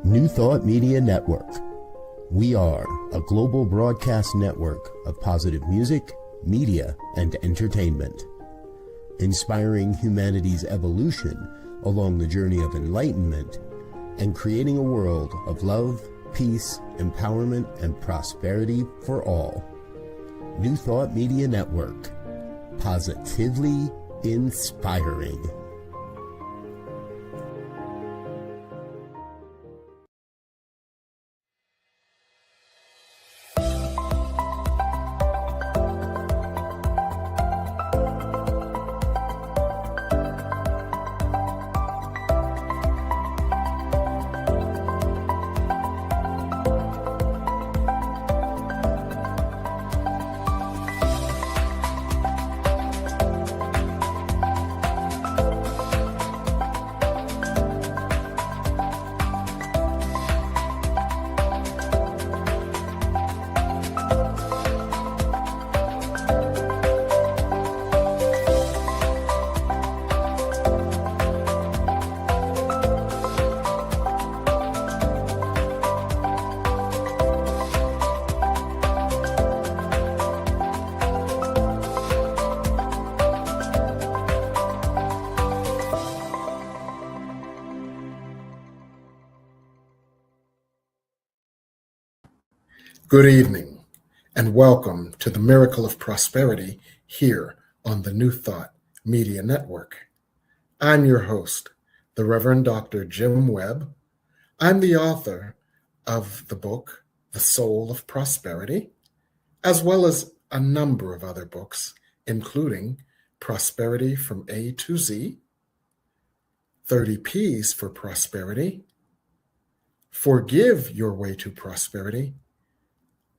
New Thought Media Network. We are a global broadcast network of positive music, media, and entertainment, inspiring humanity's evolution along the journey of enlightenment and creating a world of love, peace, empowerment, and prosperity for all. New Thought Media Network. Positively inspiring. Good evening, and welcome to the Miracle of Prosperity here on the New Thought Media Network. I'm your host, the Reverend Dr. Jim Webb. I'm the author of the book, The Soul of Prosperity, as well as a number of other books, including Prosperity from A to Z, 30 P's for Prosperity, Forgive Your Way to Prosperity,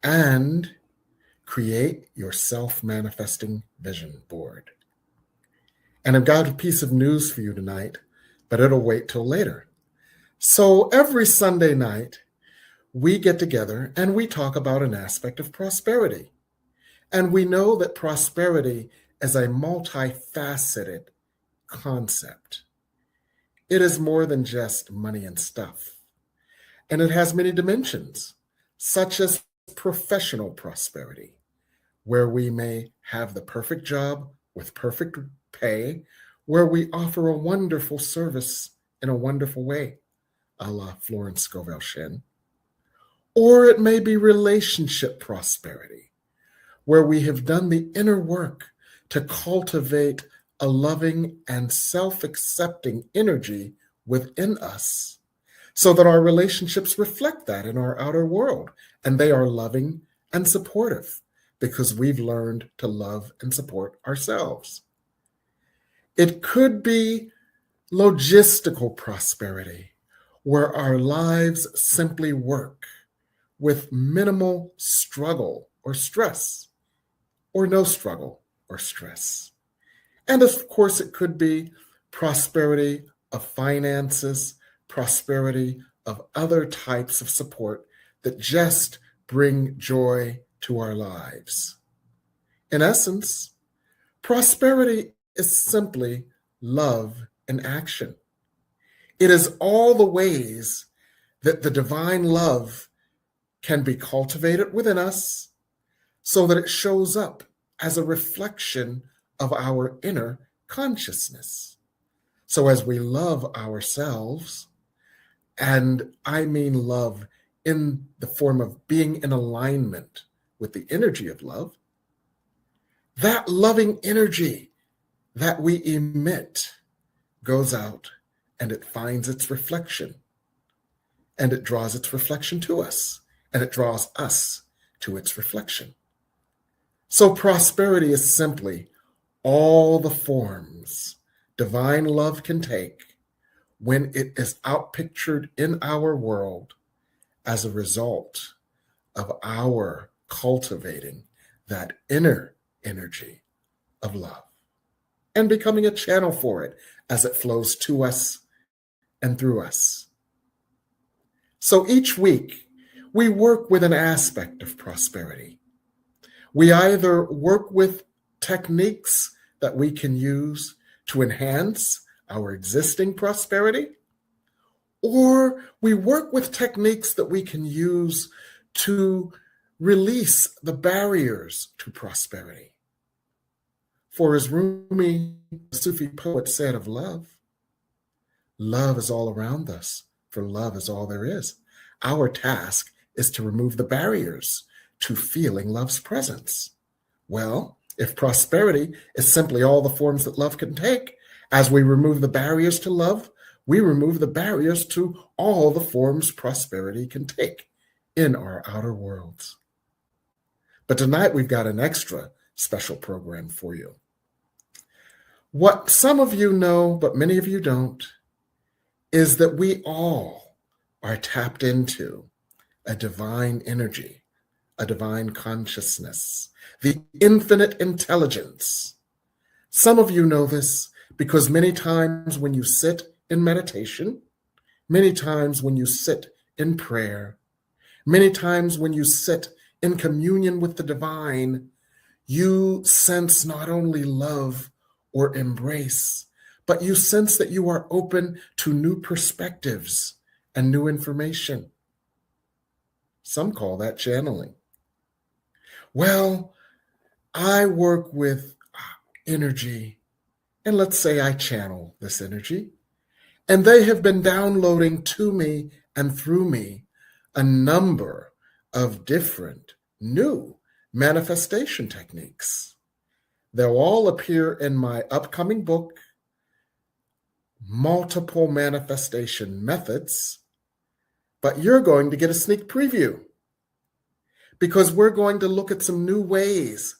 and Create Your Self-Manifesting Vision Board. And I've got a piece of news for you tonight, but it'll wait till later. So every Sunday night, we get together and we talk about an aspect of prosperity. And we know that prosperity is a multifaceted concept. It is more than just money and stuff. And it has many dimensions, such as professional prosperity, where we may have the perfect job with perfect pay, where we offer a wonderful service in a wonderful way, a la Florence Scovel Shinn. Or it may be relationship prosperity, where we have done the inner work to cultivate a loving and self-accepting energy within us, so that our relationships reflect that in our outer world, and they are loving and supportive because we've learned to love and support ourselves. It could be logistical prosperity, where our lives simply work with minimal struggle or stress, or no struggle or stress. And of course, it could be prosperity of finances, prosperity of other types of support that just bring joy to our lives. In essence, prosperity is simply love in action. It is all the ways that the divine love can be cultivated within us so that it shows up as a reflection of our inner consciousness. So as we love ourselves, and I mean love in the form of being in alignment with the energy of love, that loving energy that we emit goes out and it finds its reflection, and it draws its reflection to us, and it draws us to its reflection. So prosperity is simply all the forms divine love can take when it is outpictured in our world as a result of our cultivating that inner energy of love and becoming a channel for it as it flows to us and through us. So each week, we work with an aspect of prosperity. We either work with techniques that we can use to enhance our existing prosperity, or we work with techniques that we can use to release the barriers to prosperity. For as Rumi, the Sufi poet, said of love, love is all around us, for love is all there is. Our task is to remove the barriers to feeling love's presence. Well, if prosperity is simply all the forms that love can take, as we remove the barriers to love, we remove the barriers to all the forms prosperity can take in our outer worlds. But tonight we've got an extra special program for you. What some of you know, but many of you don't, is that we all are tapped into a divine energy, a divine consciousness, the infinite intelligence. Some of you know this because many times when you sit in meditation, many times when you sit in prayer, many times when you sit in communion with the divine, you sense not only love or embrace, but you sense that you are open to new perspectives and new information. Some call that channeling. Well, I work with energy, and let's say I channel this energy, and they have been downloading to me and through me a number of different new manifestation techniques. They'll all appear in my upcoming book, Multiple Manifestation Methods, but you're going to get a sneak preview because we're going to look at some new ways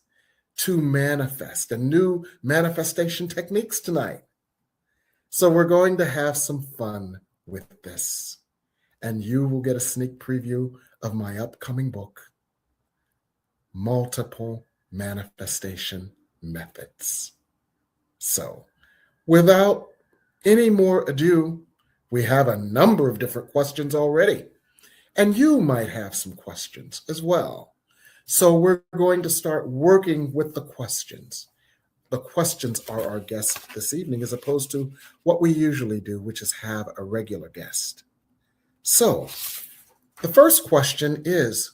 to manifest and new manifestation techniques tonight. So we're going to have some fun with this, and you will get a sneak preview of my upcoming book, Multiple Manifestation Methods. So without any more ado, we have a number of different questions already, and you might have some questions as well. So we're going to start working with the questions. The questions are our guest this evening, as opposed to what we usually do, which is have a regular guest. So the first question is,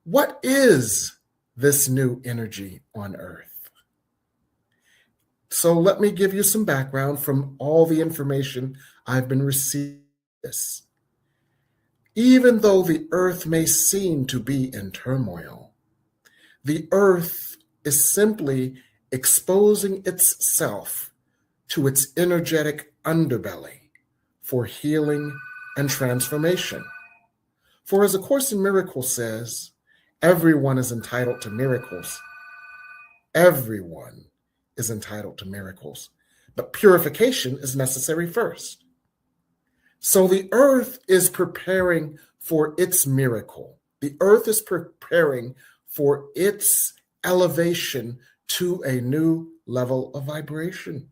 what is this new energy on Earth? So let me give you some background from all the information I've been receiving. Even though the Earth may seem to be in turmoil, the Earth is simply exposing itself to its energetic underbelly for healing and transformation. For as A Course in Miracles says, everyone is entitled to miracles. Everyone is entitled to miracles, but purification is necessary first. So the Earth is preparing for its miracle. The Earth is preparing for its elevation to a new level of vibration.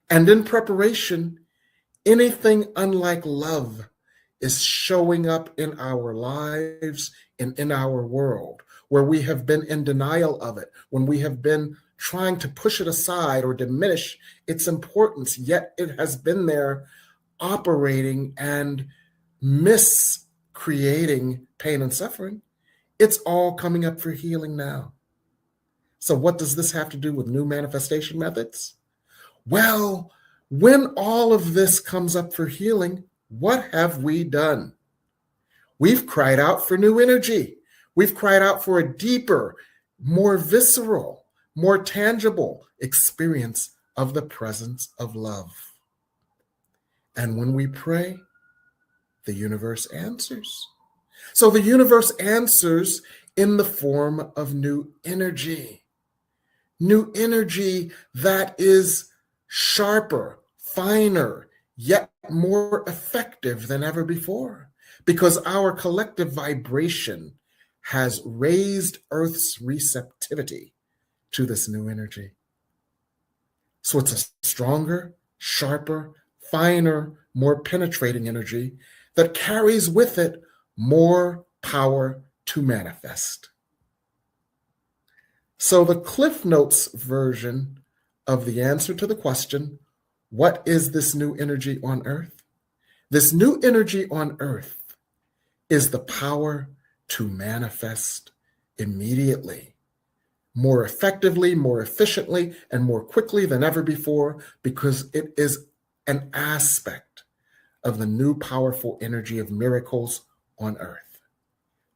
And in preparation, anything unlike love is showing up in our lives and in our world, where we have been in denial of it, when we have been trying to push it aside or diminish its importance, yet it has been there operating and miscreating pain and suffering. It's all coming up for healing now. So what does this have to do with new manifestation methods? Well, when all of this comes up for healing, what have we done? We've cried out for new energy. We've cried out for a deeper, more visceral, more tangible experience of the presence of love. And when we pray, the universe answers. So the universe answers in the form of new energy that is sharper, finer, yet more effective than ever before, because our collective vibration has raised Earth's receptivity to this new energy. So it's a stronger, sharper, finer, more penetrating energy that carries with it more power to manifest. So the Cliff Notes version of the answer to the question, what is this new energy on Earth? This new energy on earth is the power to manifest immediately, more effectively, more efficiently, and more quickly than ever before, because it is an aspect of the new powerful energy of miracles on earth.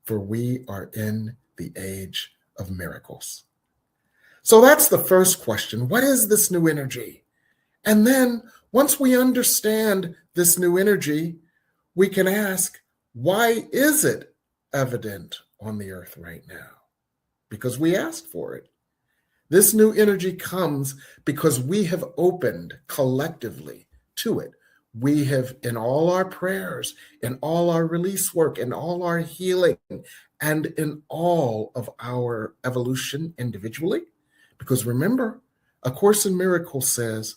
For we are in the age of miracles. So that's the first question. What is this new energy? And then once we understand this new energy, we can ask, why is it evident on the earth right now? Because we asked for it. This new energy comes because we have opened collectively to it. We have, in all our prayers, in all our release work, in all our healing, and in all of our evolution individually. Because remember, A Course in Miracles says,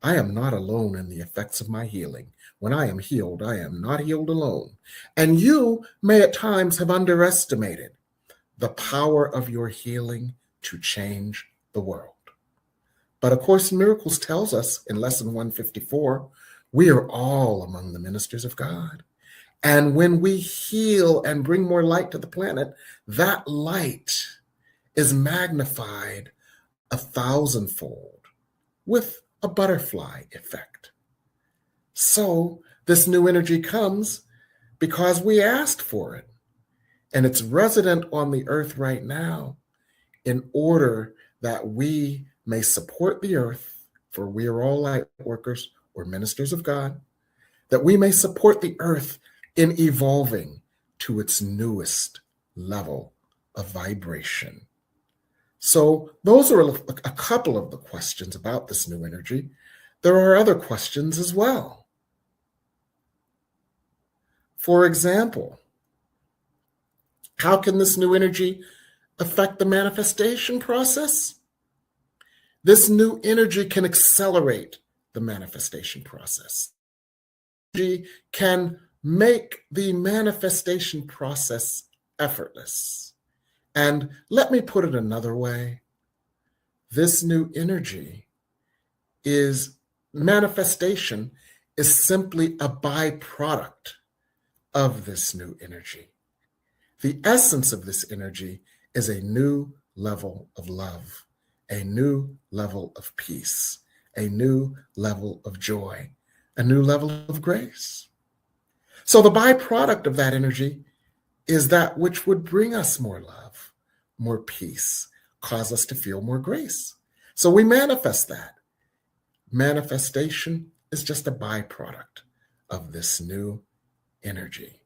I am not alone in the effects of my healing. When I am healed, I am not healed alone. And you may at times have underestimated the power of your healing to change the world. But A Course in Miracles tells us in Lesson 154, we are all among the ministers of God. And when we heal and bring more light to the planet, that light is magnified 1,000-fold with a butterfly effect. So this new energy comes because we asked for it. And it's resident on the earth right now in order that we may support the earth, for we are all light workers or ministers of God, that we may support the earth in evolving to its newest level of vibration. So those are a couple of the questions about this new energy. There are other questions as well. For example, how can this new energy affect the manifestation process? This new energy can accelerate the manifestation process. Energy can make the manifestation process effortless. And let me put it another way. This new energy manifestation is simply a byproduct of this new energy. The essence of this energy is a new level of love, a new level of peace, a new level of joy, a new level of grace. So the byproduct of that energy is that which would bring us more love, more peace, cause us to feel more grace. So we manifest that. Manifestation is just a byproduct of this new energy.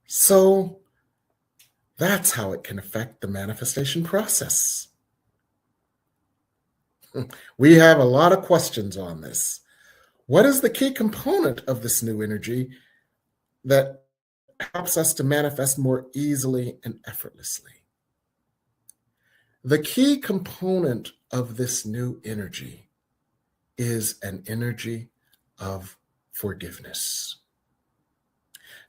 So that's how it can affect the manifestation process. We have a lot of questions on this. What is the key component of this new energy that helps us to manifest more easily and effortlessly? The key component of this new energy is an energy of forgiveness.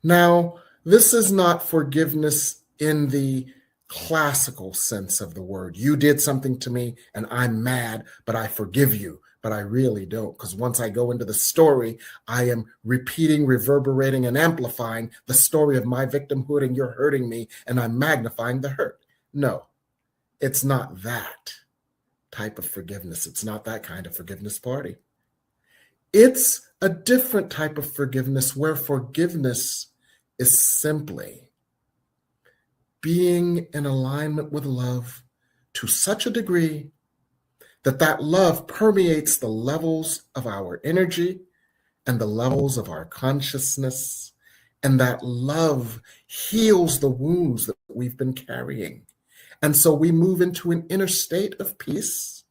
Now, this is not forgiveness in the classical sense of the word. You did something to me and I'm mad, but I forgive you. But I really don't, because once I go into the story, I am repeating, reverberating, and amplifying the story of my victimhood, and you're hurting me, and I'm magnifying the hurt. No, it's not that type of forgiveness. It's not that kind of forgiveness party. It's a different type of forgiveness where forgiveness is simply being in alignment with love to such a degree that love permeates the levels of our energy and the levels of our consciousness, and that love heals the wounds that we've been carrying. And so we move into an inner state of peace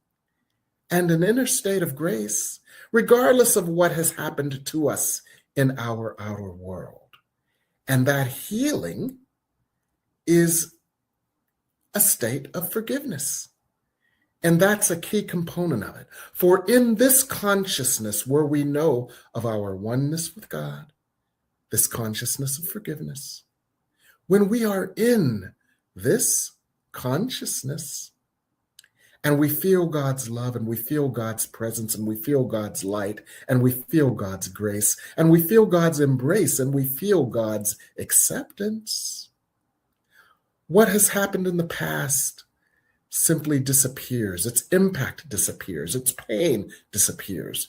and an inner state of grace, regardless of what has happened to us in our outer world. And that healing is a state of forgiveness. And that's a key component of it. For in this consciousness where we know of our oneness with God, this consciousness of forgiveness, when we are in this consciousness And we feel God's love, and we feel God's presence, and we feel God's light, and we feel God's grace, and we feel God's embrace, and we feel God's acceptance. What has happened in the past simply disappears. Its impact disappears. Its pain disappears.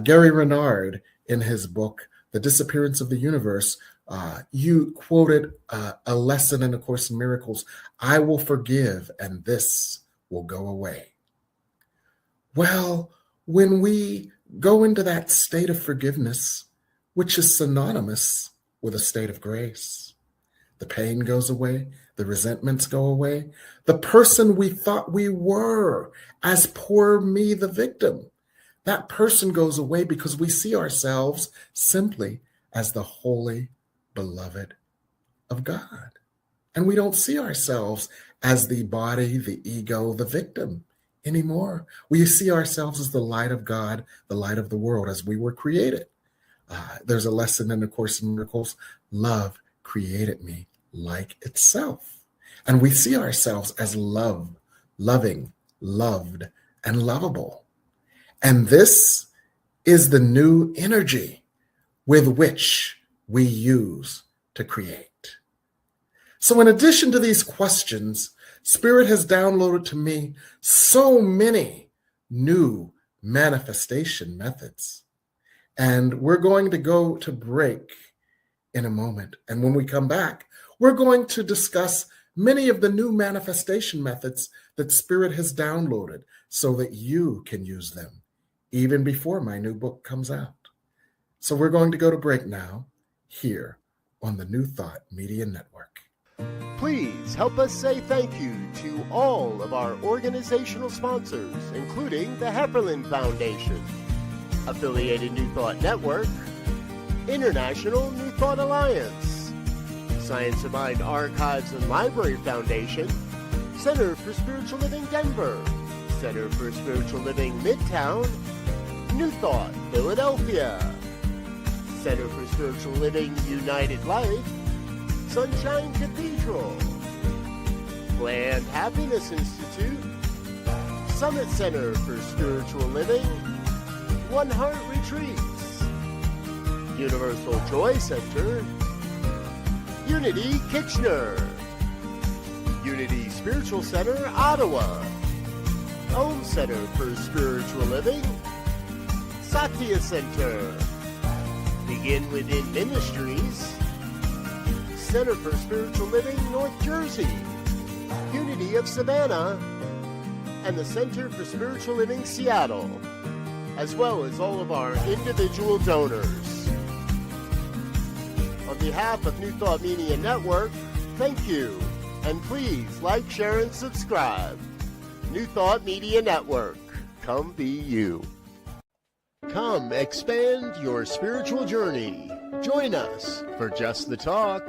Gary Renard, in his book, The Disappearance of the Universe, you quoted a lesson in A Course in Miracles: I will forgive, and this will go away. Well, when we go into that state of forgiveness, which is synonymous with a state of grace, the pain goes away, the resentments go away, the person we thought we were as poor me, the victim, that person goes away because we see ourselves simply as the holy beloved of God. And we don't see ourselves as the body, the ego, the victim anymore. We see ourselves as the light of God, the light of the world, as we were created. There's a lesson in A Course in Miracles: love created me like itself. And we see ourselves as love, loving, loved, and lovable. And this is the new energy with which we use to create. So in addition to these questions, Spirit has downloaded to me so many new manifestation methods. And we're going to go to break in a moment. And when we come back, we're going to discuss many of the new manifestation methods that Spirit has downloaded so that you can use them even before my new book comes out. So we're going to go to break now here on the New Thought Media Network. Please help us say thank you to all of our organizational sponsors, including the Hefferland Foundation, Affiliated New Thought Network, International New Thought Alliance, Science of Mind Archives and Library Foundation, Center for Spiritual Living Denver, Center for Spiritual Living Midtown, New Thought Philadelphia, Center for Spiritual Living United Life, Sunshine Cathedral, Planned Happiness Institute, Summit Center for Spiritual Living, One Heart Retreats, Universal Joy Center, Unity Kitchener, Unity Spiritual Center Ottawa, Home Center for Spiritual Living, Satya Center, Begin Within Ministries, Center for Spiritual Living North Jersey, Unity of Savannah, and the Center for Spiritual Living Seattle, as well as all of our individual donors. On behalf of New Thought Media Network, thank you, and please like, share, and subscribe. New Thought Media Network, come be you. Come expand your spiritual journey. Join us for Just the Talk,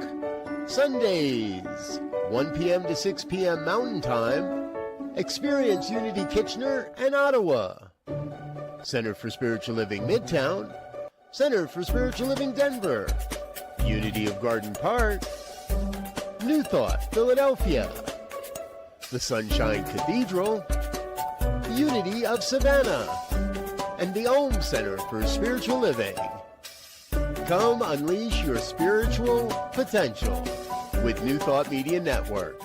Sundays, 1 p.m. to 6 p.m. Mountain Time. Experience Unity Kitchener and Ottawa. Center for Spiritual Living Midtown, Center for Spiritual Living Denver, Unity of Garden Park, New Thought Philadelphia, the Sunshine Cathedral, Unity of Savannah, and the Om Center for Spiritual Living. Come unleash your spiritual potential with New Thought Media Network.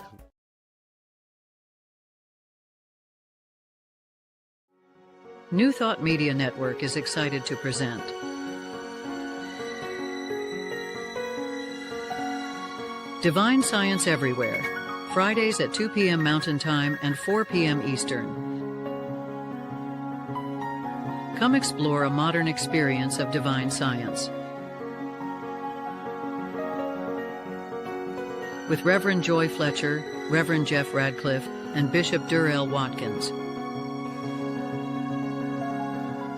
New Thought Media Network is excited to present Divine Science Everywhere, Fridays at 2 p.m. Mountain Time and 4 p.m. Eastern. Come explore a modern experience of divine science. With Reverend Joy Fletcher, Reverend Jeff Radcliffe, and Bishop Durrell Watkins.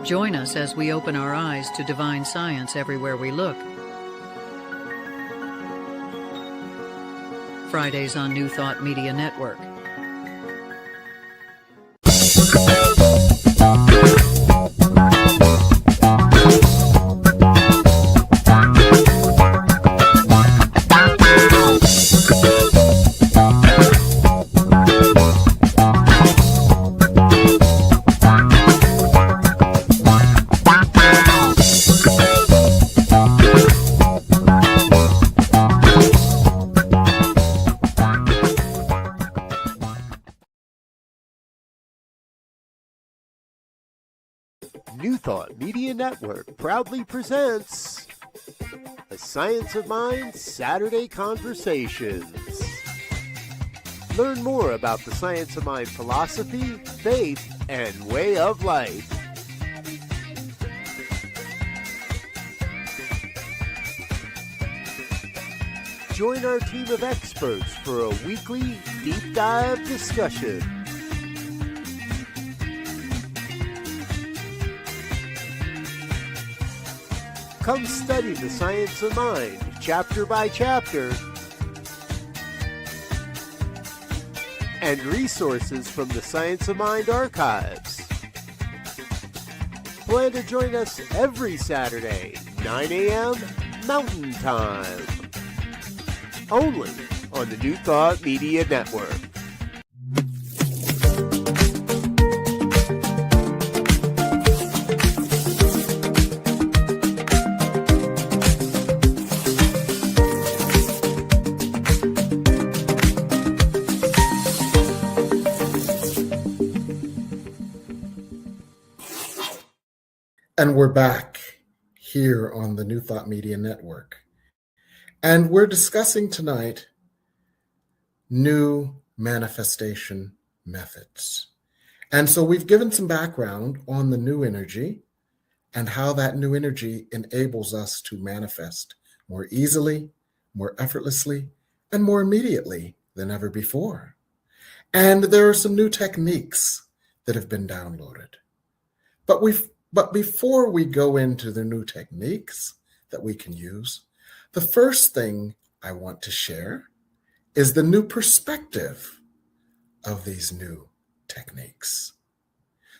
Join us as we open our eyes to divine science everywhere we look. Fridays on New Thought Media Network. New Thought Media Network proudly presents a Science of Mind Saturday Conversations. Learn more about the Science of Mind philosophy, faith, and way of life. Join our team of experts for a weekly deep dive discussion. Come study the science of mind, chapter by chapter, and resources from the Science of Mind archives. Plan to join us every Saturday, 9 a.m. Mountain Time, only on the New Thought Media Network. And we're back here on the New Thought Media Network. And we're discussing tonight new manifestation methods. And so we've given some background on the new energy and how that new energy enables us to manifest more easily, more effortlessly, and more immediately than ever before. And there are some new techniques that have been downloaded. But before we go into the new techniques that we can use, the first thing I want to share is the new perspective of these new techniques.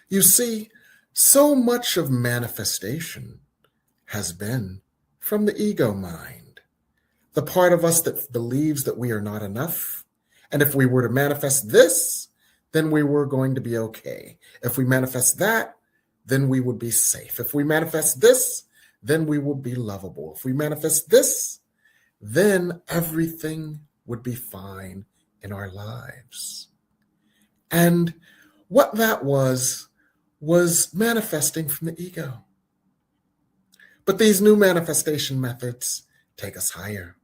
You see, so much of manifestation has been from the ego mind, the part of us that believes that we are not enough. And if we were to manifest this, then we were going to be okay. If we manifest that, then we would be safe. If we manifest this, then we would be lovable. If we manifest this, then everything would be fine in our lives. And what that was manifesting from the ego. But these new manifestation methods take us higher.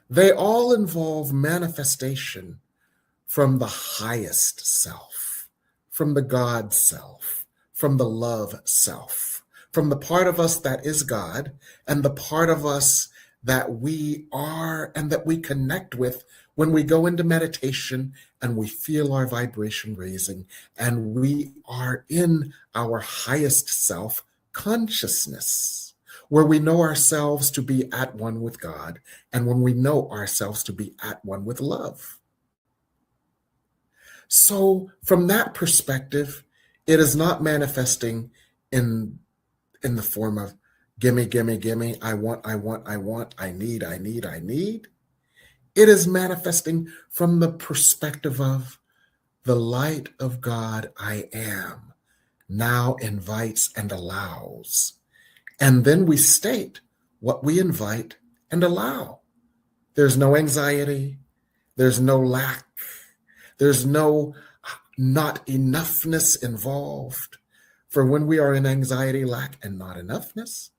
They all involve manifestation from the highest self, from the God self, from the love self, from the part of us that is God and the part of us that we are and that we connect with when we go into meditation and we feel our vibration raising and we are in our highest self consciousness, where we know ourselves to be at one with God and when we know ourselves to be at one with love. So from that perspective, it is not manifesting in the form of gimme, gimme, gimme, I want, I need. It is manifesting from the perspective of the light of God I am now invites and allows. And then we state what we invite and allow. There's no anxiety. There's no lack. There's no not enoughness involved. For when we are in anxiety, lack, and not enoughness,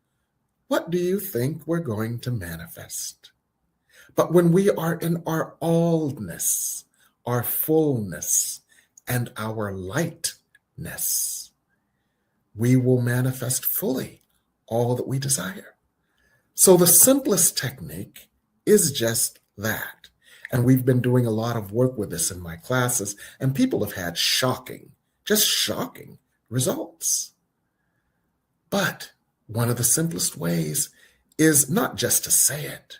what do you think we're going to manifest? But when we are in our allness, our fullness, and our lightness, we will manifest fully all that we desire. So the simplest technique is just that. And we've been doing a lot of work with this in my classes, and people have had shocking results. But one of the simplest ways is not just to say it,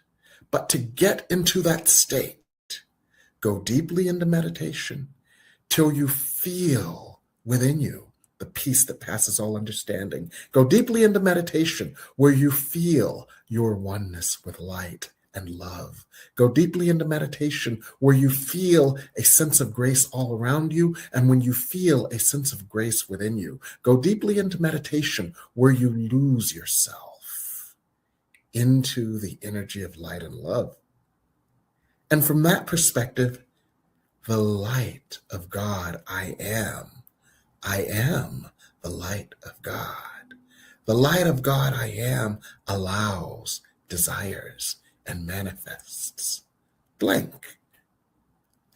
but to get into that state. Go deeply into meditation till you feel within you the peace that passes all understanding. Go deeply into meditation where you feel your oneness with light and love. Go deeply into meditation where you feel a sense of grace all around you, and when you feel a sense of grace within you. Go deeply into meditation where you lose yourself into the energy of light and love. And from that perspective, the light of God, I am the light of God. The light of God I am allows, desires, and manifests. Blank.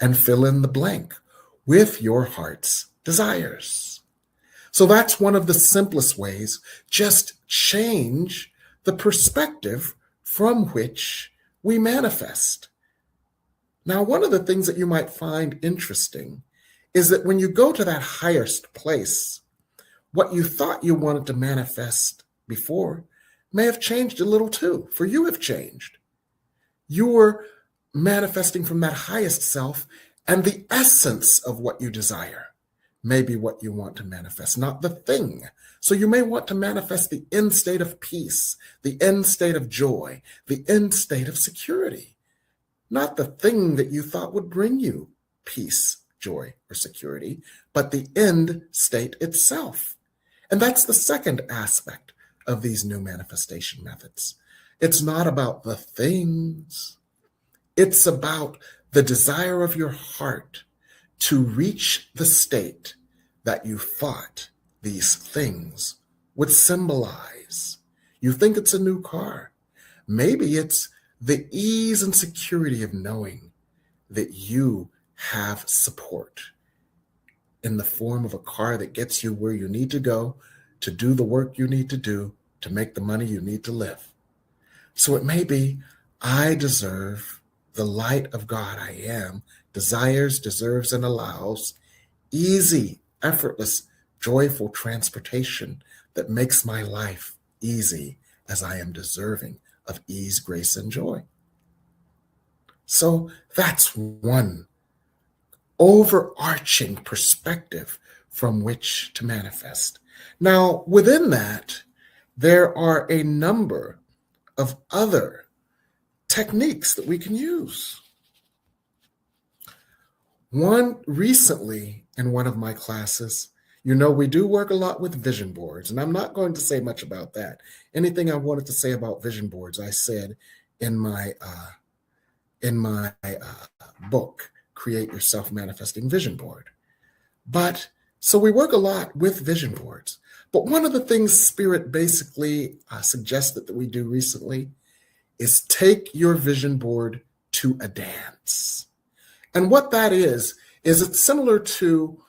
And fill in the blank with your heart's desires. So that's one of the simplest ways. Just change the perspective from which we manifest. Now, one of the things that you might find interesting is that when you go to that highest place, what you thought you wanted to manifest before may have changed a little too, for you have changed. You were manifesting from that highest self, and the essence of what you desire may be what you want to manifest, not the thing. So you may want to manifest the end state of peace, the end state of joy, the end state of security, not the thing that you thought would bring you peace, joy, or security, but the end state itself. And that's the second aspect of these new manifestation methods. It's not about the things. It's about the desire of your heart to reach the state that you thought these things would symbolize. You think it's a new car. Maybe it's the ease and security of knowing that you have support in the form of a car that gets you where you need to go, to do the work you need to do, to make the money you need to live. So it may be, I deserve the light of God I am, desires, deserves, and allows easy, effortless, joyful transportation that makes my life easy as I am deserving of ease, grace, and joy. So that's one overarching perspective from which to manifest. Now, within that, there are a number of other techniques that we can use. One recently in one of my classes, we do work a lot with vision boards, and I'm not going to say much about that. Anything I wanted to say about vision boards, I said in my book, Create Your Self-Manifesting Vision Board. So we work a lot with vision boards. But one of the things Spirit basically suggested that we do recently is take your vision board to a dance. And what that is it's similar to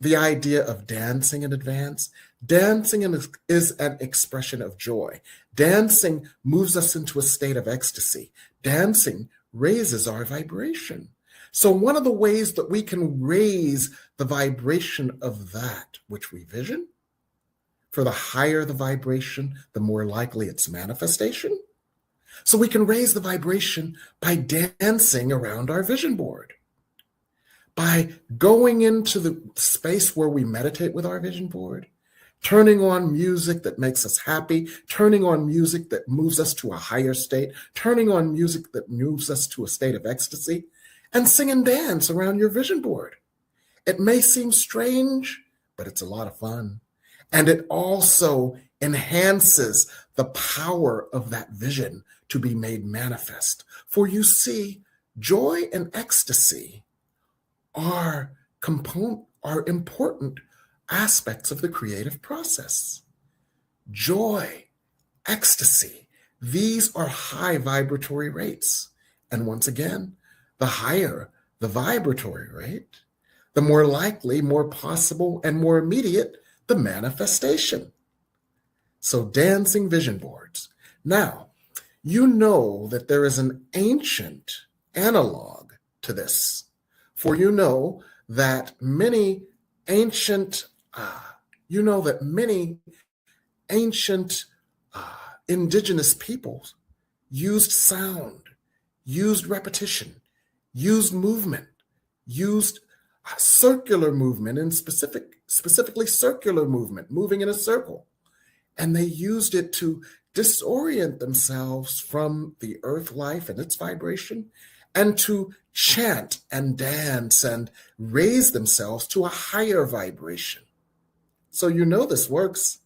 the idea of dancing in advance. Dancing is an expression of joy. Dancing moves us into a state of ecstasy. Dancing raises our vibration. So one of the ways that we can raise the vibration of that which we vision, for the higher the vibration, the more likely its manifestation. So we can raise the vibration by dancing around our vision board, by going into the space where we meditate with our vision board, turning on music that makes us happy, turning on music that moves us to a higher state, turning on music that moves us to a state of ecstasy, and sing and dance around your vision board. It may seem strange, but it's a lot of fun. And it also enhances the power of that vision to be made manifest. For you see, joy and ecstasy are important aspects of the creative process. Joy, ecstasy, these are high vibratory rates. And once again, the higher the vibratory rate, the more likely, more possible, and more immediate the manifestation. So dancing vision boards. Now, you know that there is an ancient analog to this. For you know that many ancient indigenous peoples used sound, used repetition, used movement, used circular movement, and specifically circular movement, moving in a circle. And they used it to disorient themselves from the earth life and its vibration, and to chant and dance and raise themselves to a higher vibration. So you know this works.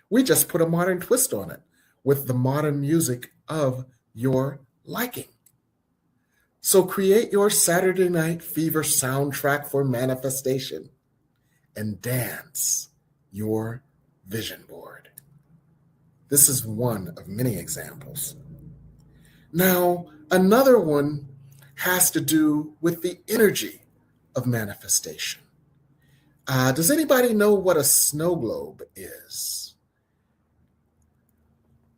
We just put a modern twist on it with the modern music of your liking. So create your Saturday Night Fever soundtrack for manifestation and dance your vision board. This is one of many examples. Now, another one has to do with the energy of manifestation. Does anybody know what a snow globe is?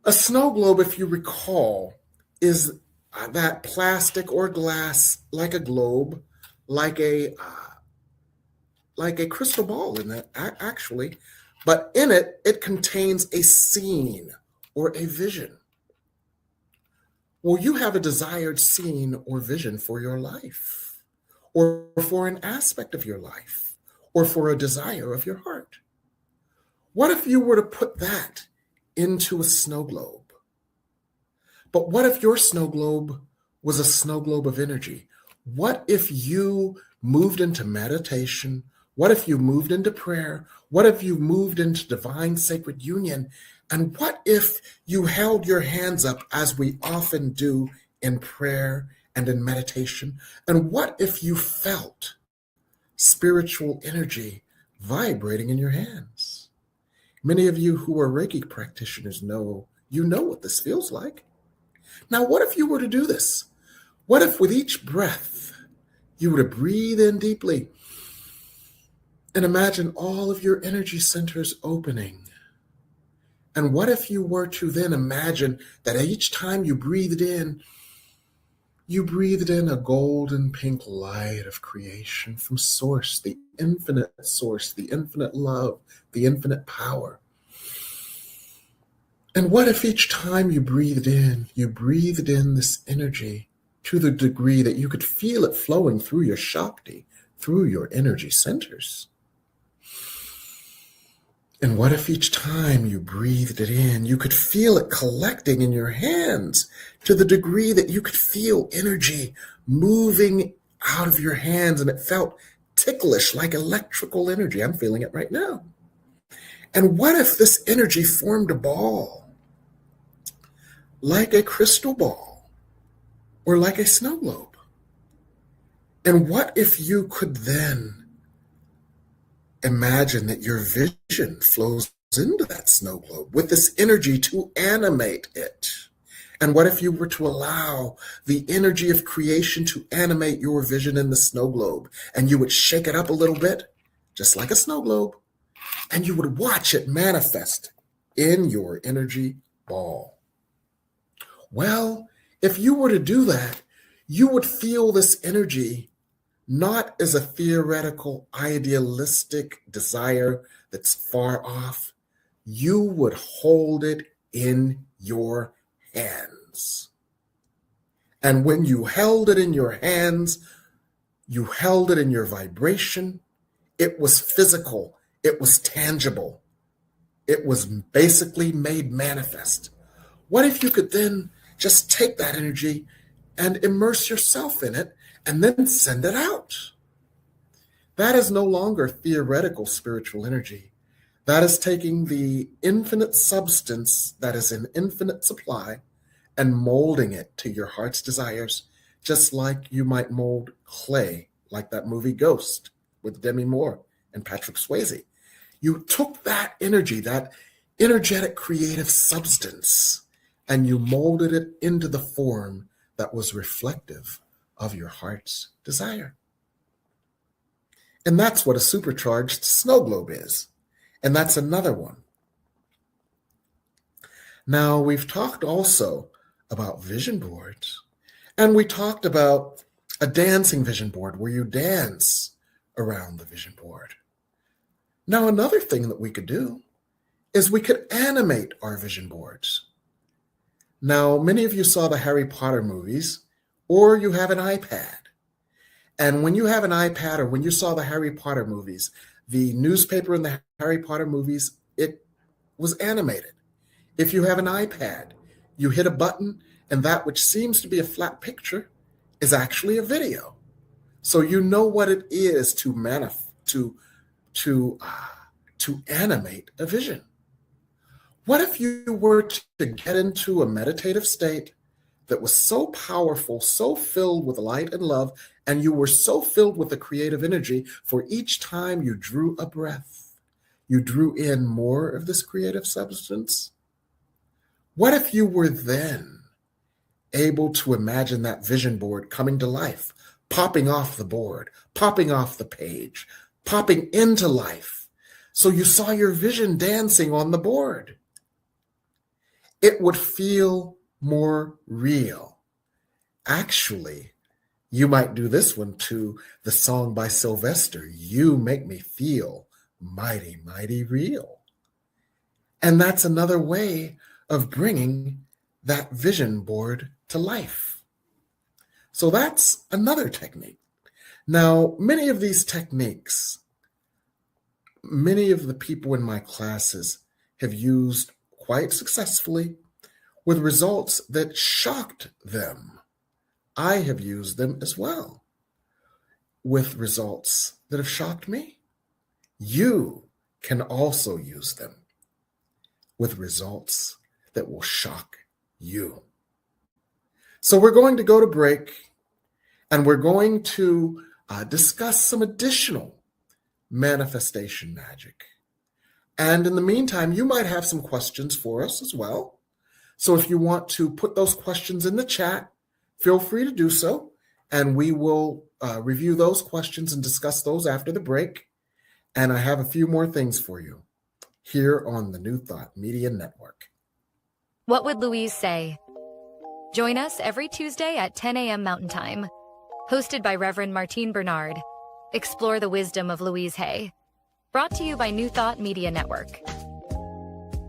A snow globe, if you recall, is that plastic or glass, like a globe, like a crystal ball in it, actually, but in it, it contains a scene or a vision. Well, you have a desired scene or vision for your life, or for an aspect of your life, or for a desire of your heart. What if you were to put that into a snow globe? But what if your snow globe was a snow globe of energy? What if you moved into meditation? What if you moved into prayer? What if you moved into divine sacred union? And what if you held your hands up, as we often do in prayer and in meditation? And what if you felt spiritual energy vibrating in your hands? Many of you who are Reiki practitioners know what this feels like. Now, what if you were to do this? What if with each breath, you were to breathe in deeply and imagine all of your energy centers opening? And what if you were to then imagine that each time you breathed in a golden pink light of creation from source, the infinite love, the infinite power? And what if each time you breathed in this energy to the degree that you could feel it flowing through your Shakti, through your energy centers? And what if each time you breathed it in, you could feel it collecting in your hands to the degree that you could feel energy moving out of your hands, and it felt ticklish, like electrical energy? I'm feeling it right now. And what if this energy formed a ball, like a crystal ball or like a snow globe? And what if you could then imagine that your vision flows into that snow globe with this energy to animate it? And what if you were to allow the energy of creation to animate your vision in the snow globe, and you would shake it up a little bit, just like a snow globe, and you would watch it manifest in your energy ball? Well, if you were to do that, you would feel this energy not as a theoretical, idealistic desire that's far off. You would hold it in your hands. And when you held it in your hands, you held it in your vibration. It was physical. It was tangible. It was basically made manifest. What if you could then just take that energy and immerse yourself in it and then send it out? That is no longer theoretical spiritual energy. That is taking the infinite substance that is in infinite supply and molding it to your heart's desires, just like you might mold clay, like that movie Ghost with Demi Moore and Patrick Swayze. You took that energy, that energetic creative substance, and you molded it into the form that was reflective of your heart's desire. And that's what a supercharged snow globe is. And that's another one. Now, we've talked also about vision boards, and we talked about a dancing vision board where you dance around the vision board. Now, another thing that we could do is we could animate our vision boards. Now, many of you saw the Harry Potter movies, or you have an iPad. And when you have an iPad, or when you saw the Harry Potter movies, the newspaper in the Harry Potter movies, it was animated. If you have an iPad, you hit a button, and that which seems to be a flat picture is actually a video. So you know what it is to animate a vision. What if you were to get into a meditative state that was so powerful, so filled with light and love, and you were so filled with the creative energy, for each time you drew a breath, you drew in more of this creative substance? What if you were then able to imagine that vision board coming to life, popping off the board, popping off the page, popping into life, so you saw your vision dancing on the board? It would feel more real. Actually, you might do this one to the song by Sylvester, "You Make Me Feel Mighty, Mighty Real." And that's another way of bringing that vision board to life. So that's another technique. Now, many of these techniques, many of the people in my classes have used quite successfully with results that shocked them. I have used them as well with results that have shocked me. You can also use them with results that will shock you. So we're going to go to break, and we're going to discuss some additional manifestation magic. And in the meantime, you might have some questions for us as well. So if you want to put those questions in the chat, feel free to do so, and we will review those questions and discuss those after the break. And I have a few more things for you here on the New Thought Media Network. What would Louise say? Join us every Tuesday at 10 a.m. Mountain Time. Hosted by Reverend Martine Bernard. Explore the wisdom of Louise Hay. Brought to you by New Thought Media Network.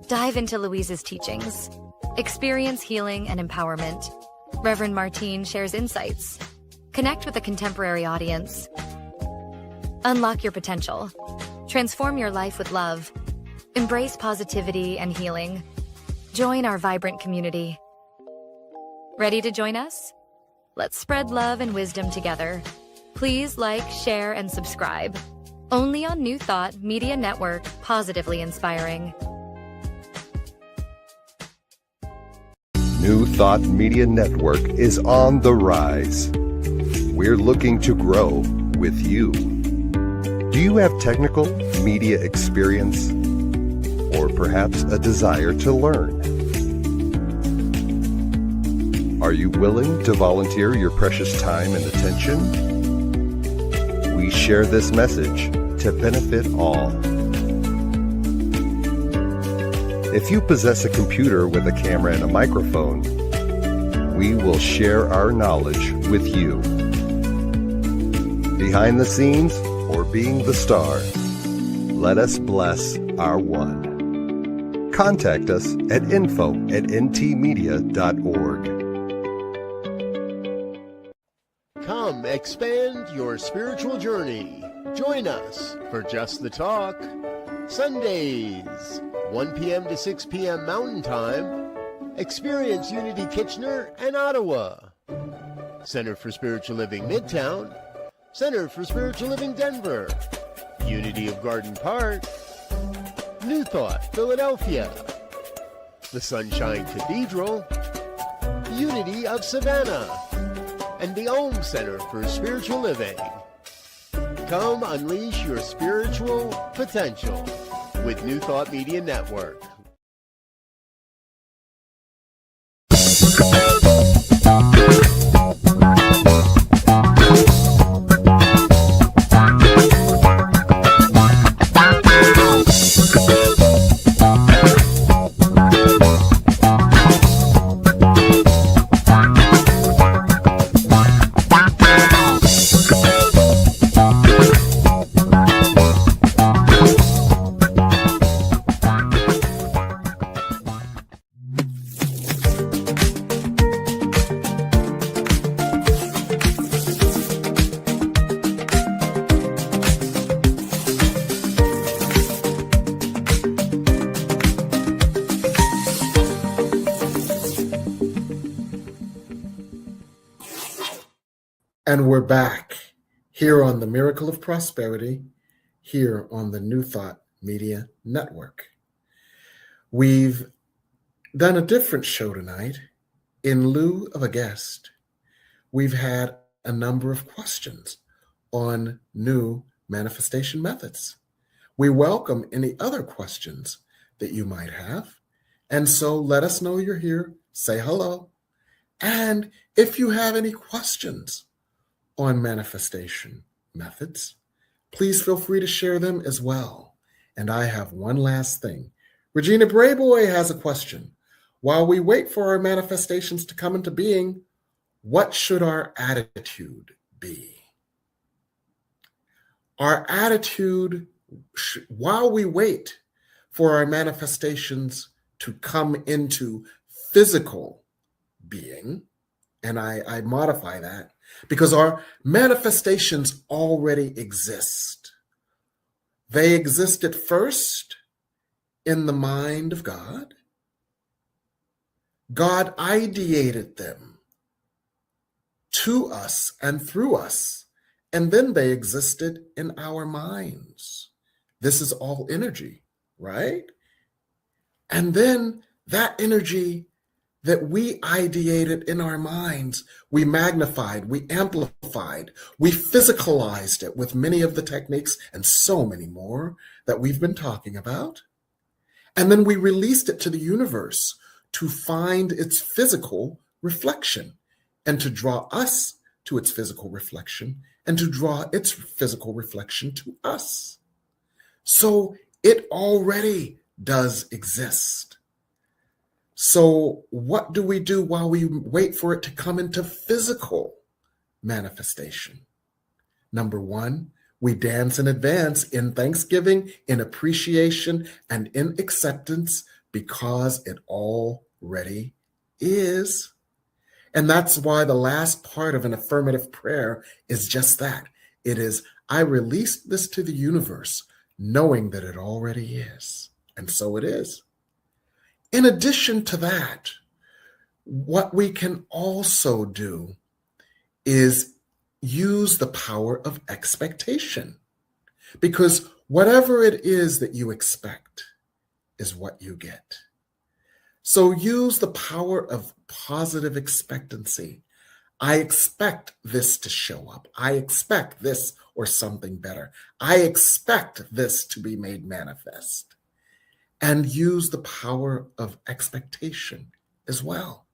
Dive into Louise's teachings. Experience healing and empowerment. Reverend Martine shares insights. Connect with a contemporary audience. Unlock your potential. Transform your life with love. Embrace positivity and healing. Join our vibrant community. Ready to join us? Let's spread love and wisdom together. Please like, share, and subscribe. Only on New Thought Media Network, positively inspiring. New Thought Media Network is on the rise. We're looking to grow with you. Do you have technical media experience, or perhaps a desire to learn? Are you willing to volunteer your precious time and attention? We share this message to benefit all. If you possess a computer with a camera and a microphone, we will share our knowledge with you. Behind the scenes or being the star, let us bless our one. Contact us at info@ntmedia.org. Come expand your spiritual journey. Join us for Just the Talk. Sundays, 1 p.m. to 6 p.m. Mountain Time. Experience Unity Kitchener and Ottawa. Center for Spiritual Living Midtown. Center for Spiritual Living Denver. Unity of Garden Park. New Thought Philadelphia. The Sunshine Cathedral. Unity of Savannah. And the Ohm Center for Spiritual Living. Come unleash your spiritual potential with New Thought Media Network. And we're back here on the Miracle of Prosperity, here on the New Thought Media Network. We've done a different show tonight. In lieu of a guest, we've had a number of questions on new manifestation methods. We welcome any other questions that you might have. And so let us know you're here. Say hello. And if you have any questions on manifestation methods, please feel free to share them as well. And I have one last thing. Regina Brayboy has a question. While we wait for our manifestations to come into being, what should our attitude be? Our attitude, while we wait for our manifestations to come into physical being, and I modify that, because our manifestations already exist. They existed first in the mind of God. God ideated them to us and through us, and then they existed in our minds. This is all energy, right? And then that energy that we ideated in our minds, we magnified, we amplified, we physicalized it with many of the techniques and so many more that we've been talking about. And then we released it to the universe to find its physical reflection and to draw us to its physical reflection and to draw its physical reflection to us. So it already does exist. So what do we do while we wait for it to come into physical manifestation? Number one, we dance in advance in thanksgiving, in appreciation, and in acceptance because it already is. And that's why the last part of an affirmative prayer is just that. It is, I released this to the universe, knowing that it already is. And so it is. In addition to that, what we can also do is use the power of expectation, because whatever it is that you expect is what you get. So use the power of positive expectancy. I expect this to show up. I expect this or something better. I expect this to be made manifest. And use the power of expectation as well.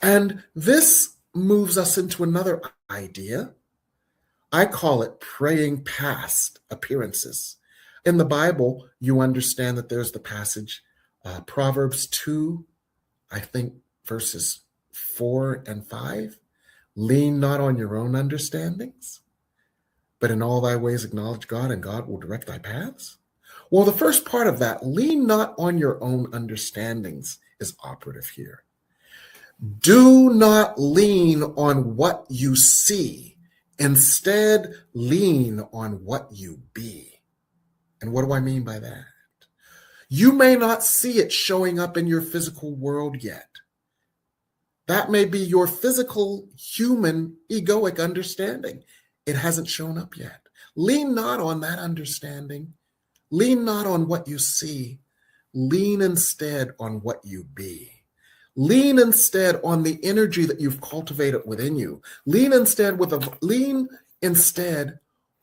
And this moves us into another idea. I call it praying past appearances. In the Bible, you understand that there's the passage, Proverbs 2, I think verses 4 and 5. Lean not on your own understandings, but in all thy ways acknowledge God, and God will direct thy paths. Well, the first part of that, lean not on your own understandings, is operative here. Do not lean on what you see. Instead, lean on what you be. And what do I mean by that? You may not see it showing up in your physical world yet. That may be your physical, human, egoic understanding. It hasn't shown up yet. Lean not on that understanding. Lean not on what you see. Lean instead on what you be. Lean instead on the energy that you've cultivated within you. Lean instead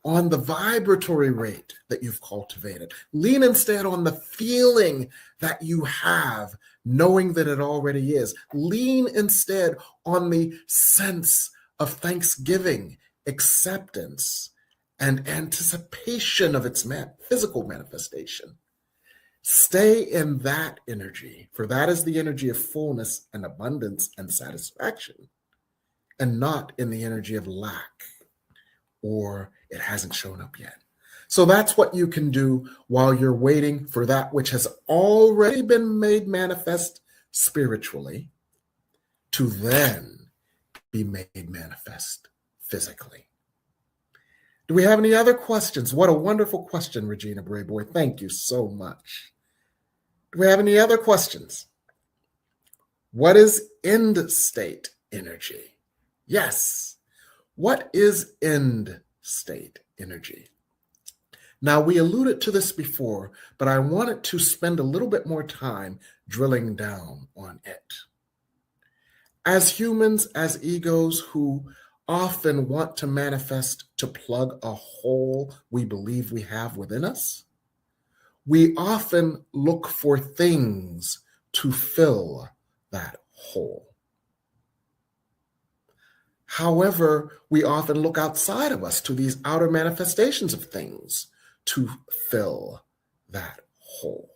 on the vibratory rate that you've cultivated. Lean instead on the feeling that you have, knowing that it already is. Lean instead on the sense of thanksgiving, acceptance, and anticipation of its physical manifestation. Stay in that energy, for that is the energy of fullness and abundance and satisfaction, and not in the energy of lack or it hasn't shown up yet. So that's what you can do while you're waiting for that which has already been made manifest spiritually to then be made manifest physically. Do we have any other questions? What a wonderful question, Regina Brayboy. Thank you so much. Do we have any other questions? What is end state energy? Yes. What is end state energy? Now, we alluded to this before, but I wanted to spend a little bit more time drilling down on it. As humans, as egos who often want to manifest to plug a hole we believe we have within us, we often look for things to fill that hole. However, we often look outside of us to these outer manifestations of things to fill that hole.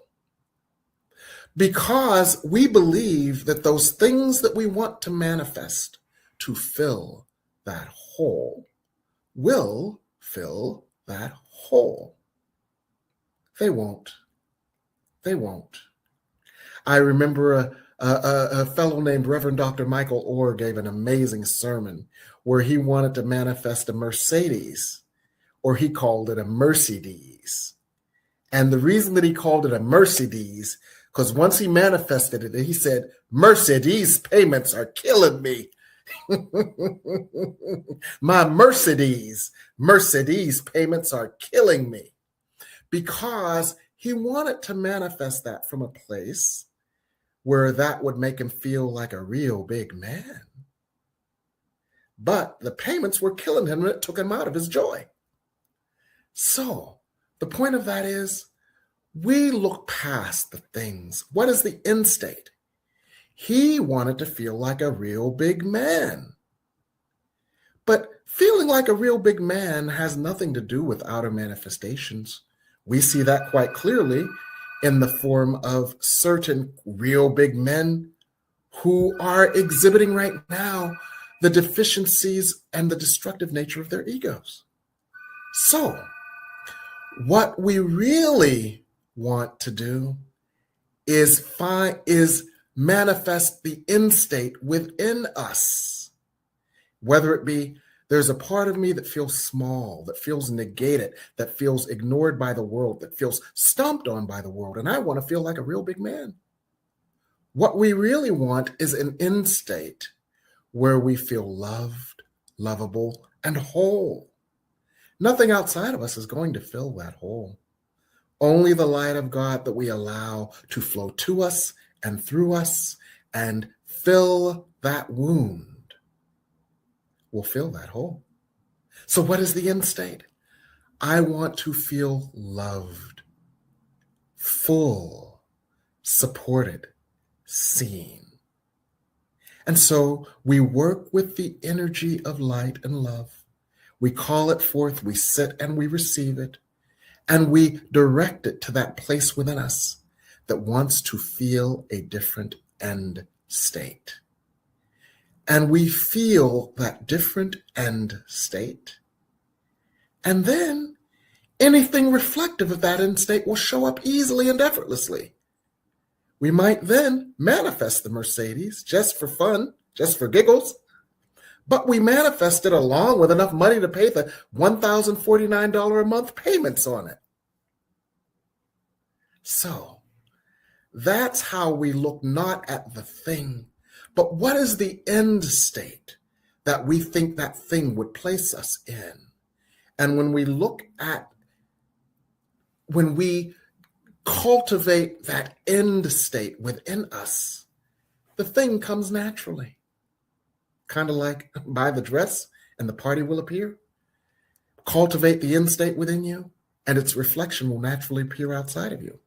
Because we believe that those things that we want to manifest to fill that hole will fill that hole. They won't. They won't. I remember a fellow named Reverend Dr. Michael Orr gave an amazing sermon where he wanted to manifest a Mercedes, or he called it a Mercedes. And the reason that he called it a Mercedes, because once he manifested it, he said, Mercedes payments are killing me. My Mercedes payments are killing me. Because he wanted to manifest that from a place where that would make him feel like a real big man. But the payments were killing him and it took him out of his joy. So the point of that is we look past the things. What is the end state? He wanted to feel like a real big man. But feeling like a real big man has nothing to do with outer manifestations. We see that quite clearly in the form of certain real big men who are exhibiting right now the deficiencies and the destructive nature of their egos. So, what we really want to do is manifest the end state within us. Whether it be there's a part of me that feels small, that feels negated, that feels ignored by the world, that feels stomped on by the world, and I want to feel like a real big man. What we really want is an end state where we feel loved, lovable, and whole. Nothing outside of us is going to fill that hole. Only the light of God that we allow to flow to us and through us and fill that wound will fill that hole. So what is the end state? I want to feel loved, full, supported, seen. And so we work with the energy of light and love. We call it forth, we sit and we receive it, and we direct it to that place within us that wants to feel a different end state. And we feel that different end state. And then anything reflective of that end state will show up easily and effortlessly. We might then manifest the Mercedes just for fun, just for giggles, but we manifest it along with enough money to pay the $1,049 a month payments on it. So that's how we look not at the thing, but what is the end state that we think that thing would place us in? And when we cultivate that end state within us, the thing comes naturally. Kind of like buy the dress and the party will appear. Cultivate the end state within you and its reflection will naturally appear outside of you.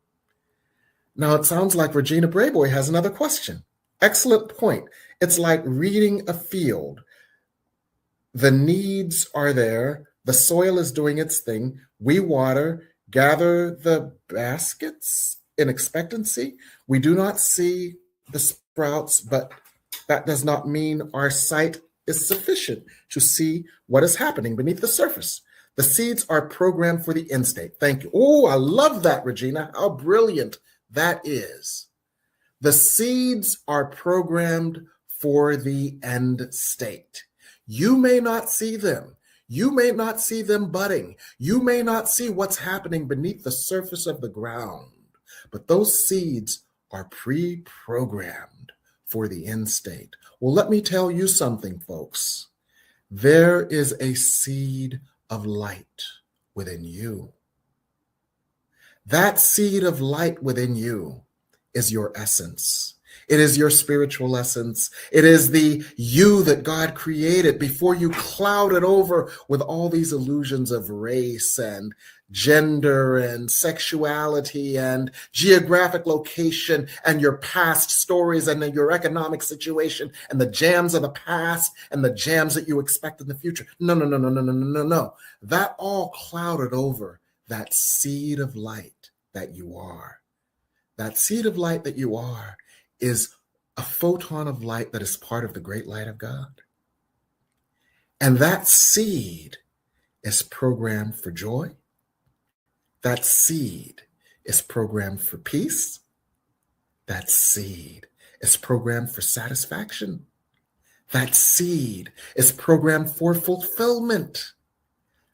Now it sounds like Regina Brayboy has another question. Excellent point. It's like reading a field. The needs are there. The soil is doing its thing. We water, gather the baskets in expectancy. We do not see the sprouts, but that does not mean our sight is sufficient to see what is happening beneath the surface. The seeds are programmed for the end state. Thank you. Oh, I love that, Regina. How brilliant that is. The seeds are programmed for the end state. You may not see them. You may not see them budding. You may not see what's happening beneath the surface of the ground, but those seeds are pre-programmed for the end state. Well, let me tell you something, folks. There is a seed of light within you. That seed of light within you is your essence. It is your spiritual essence. It is the you that God created before you cloud it over with all these illusions of race and gender and sexuality and geographic location and your past stories and your economic situation and the jams of the past and the jams that you expect in the future. No, no, no, no, no, no, no, no, no. That all clouded over that seed of light that you are. That seed of light that you are is a photon of light that is part of the great light of God. And that seed is programmed for joy. That seed is programmed for peace. That seed is programmed for satisfaction. That seed is programmed for fulfillment.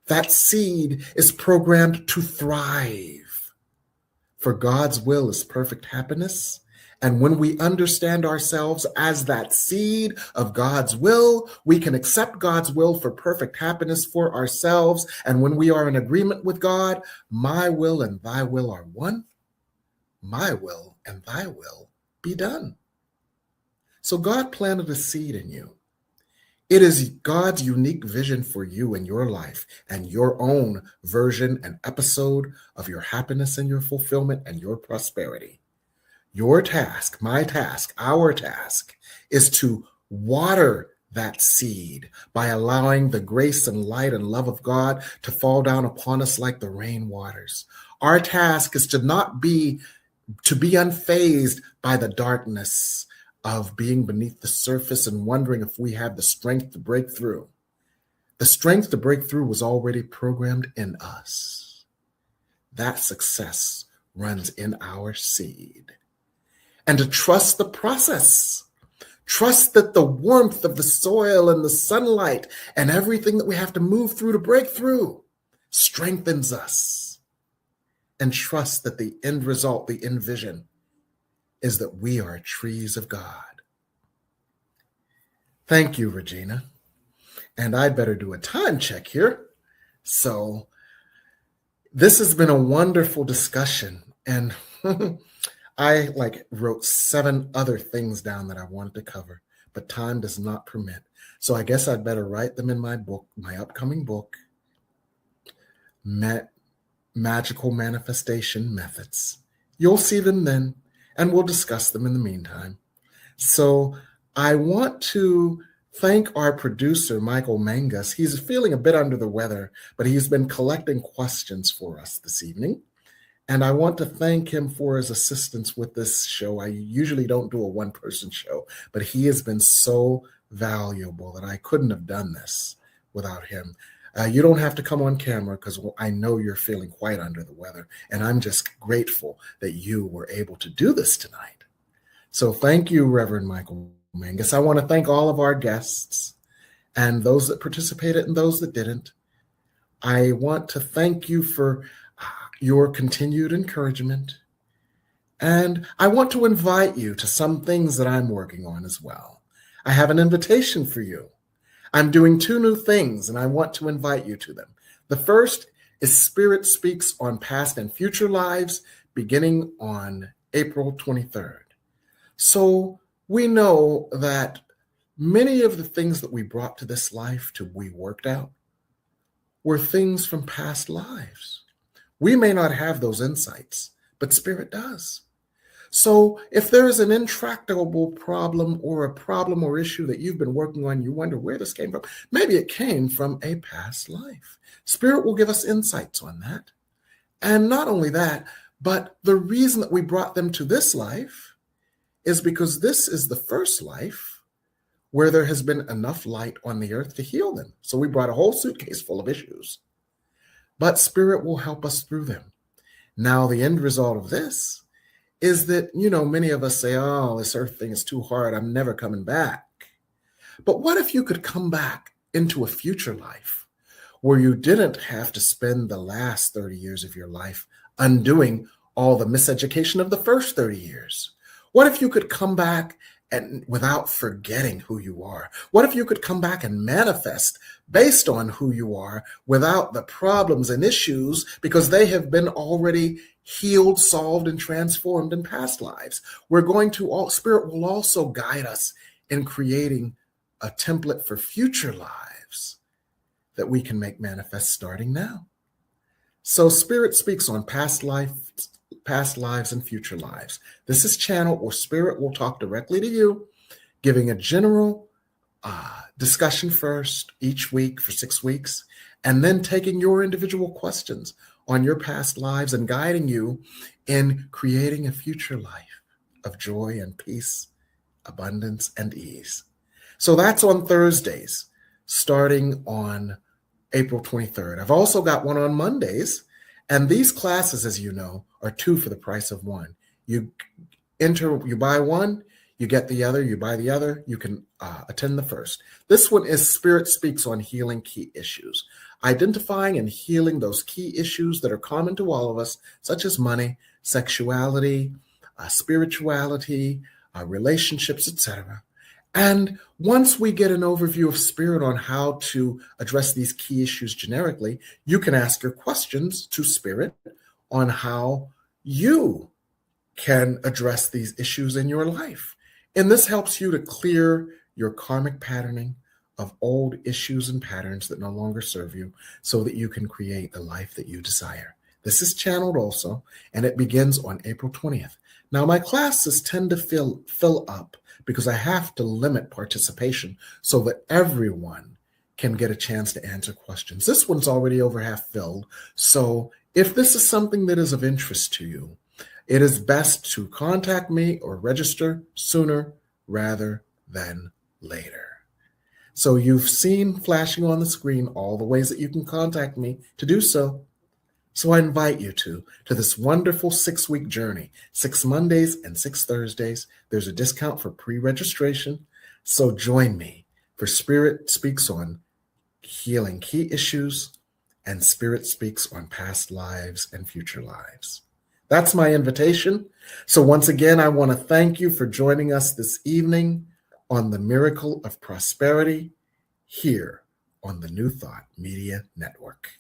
That seed is programmed to thrive. For God's will is perfect happiness. And when we understand ourselves as that seed of God's will, we can accept God's will for perfect happiness for ourselves. And when we are in agreement with God, my will and thy will are one. My will and thy will be done. So God planted a seed in you. It is God's unique vision for you and your life and your own version and episode of your happiness and your fulfillment and your prosperity. Your task, my task, our task is to water that seed by allowing the grace and light and love of God to fall down upon us like the rain waters. Our task is to be unfazed by the darkness of being beneath the surface and wondering if we have the strength to break through. The strength to break through was already programmed in us. That success runs in our seed. And to trust the process. Trust that the warmth of the soil and the sunlight and everything that we have to move through to break through strengthens us. And trust that the end result, the end vision, is that we are trees of God. Thank you, Regina. And I'd better do a time check here. So this has been a wonderful discussion. And I wrote 7 other things down that I wanted to cover, but time does not permit. So I guess I'd better write them in my book, my upcoming book, Magical Manifestation Methods. You'll see them then, and we'll discuss them in the meantime. So I want to thank our producer, Michael Mangus. He's feeling a bit under the weather, but he's been collecting questions for us this evening. And I want to thank him for his assistance with this show. I usually don't do a one-person show, but he has been so valuable that I couldn't have done this without him. You don't have to come on camera because I know you're feeling quite under the weather, and I'm just grateful that you were able to do this tonight. So thank you, Reverend Michael Mangus. I want to thank all of our guests and those that participated and those that didn't. I want to thank you for your continued encouragement. And I want to invite you to some things that I'm working on as well. I have an invitation for you. I'm doing 2 new things, and I want to invite you to them. The first is Spirit Speaks on Past and Future Lives, beginning on April 23rd. So we know that many of the things that we brought to this life to be worked out were things from past lives. We may not have those insights, but Spirit does. So if there is an intractable problem or issue that you've been working on, you wonder where this came from, maybe it came from a past life. Spirit will give us insights on that. And not only that, but the reason that we brought them to this life is because this is the first life where there has been enough light on the earth to heal them. So we brought a whole suitcase full of issues. But Spirit will help us through them. Now, the end result of this is that, many of us say, oh, this earth thing is too hard. I'm never coming back. But what if you could come back into a future life where you didn't have to spend the last 30 years of your life undoing all the miseducation of the first 30 years? What if you could come back and without forgetting who you are? What if you could come back and manifest based on who you are without the problems and issues because they have been already healed, solved, and transformed in past lives. Spirit will also guide us in creating a template for future lives that we can make manifest starting now. So Spirit speaks on past lives, and future lives. This is channeled where Spirit will talk directly to you, giving a general discussion first each week for 6 weeks, and then taking your individual questions on your past lives and guiding you in creating a future life of joy and peace, abundance, and ease. So that's on Thursdays, starting on April 23rd. I've also got one on Mondays, and these classes, as you know, are 2 for the price of 1. You buy one, you get the other, you buy the other, you can attend the first. This one is Spirit Speaks on Healing Key Issues, identifying and healing those key issues that are common to all of us, such as money, sexuality, spirituality, relationships, etc. And once we get an overview of Spirit on how to address these key issues generically, you can ask your questions to Spirit on how you can address these issues in your life. And this helps you to clear your karmic patterning of old issues and patterns that no longer serve you so that you can create the life that you desire. This is channeled also, and it begins on April 20th. Now, my classes tend to fill up because I have to limit participation so that everyone can get a chance to answer questions. This one's already over half filled. So if this is something that is of interest to you, it is best to contact me or register sooner rather than later. So you've seen flashing on the screen all the ways that you can contact me to do so. So I invite you to this wonderful 6-week journey, 6 Mondays and 6 Thursdays. There's a discount for pre-registration. So join me for Spirit Speaks on Healing Key Issues and Spirit Speaks on Past Lives and Future Lives. That's my invitation. So once again, I want to thank you for joining us this evening on the Miracle of Prosperity here on the New Thought Media Network.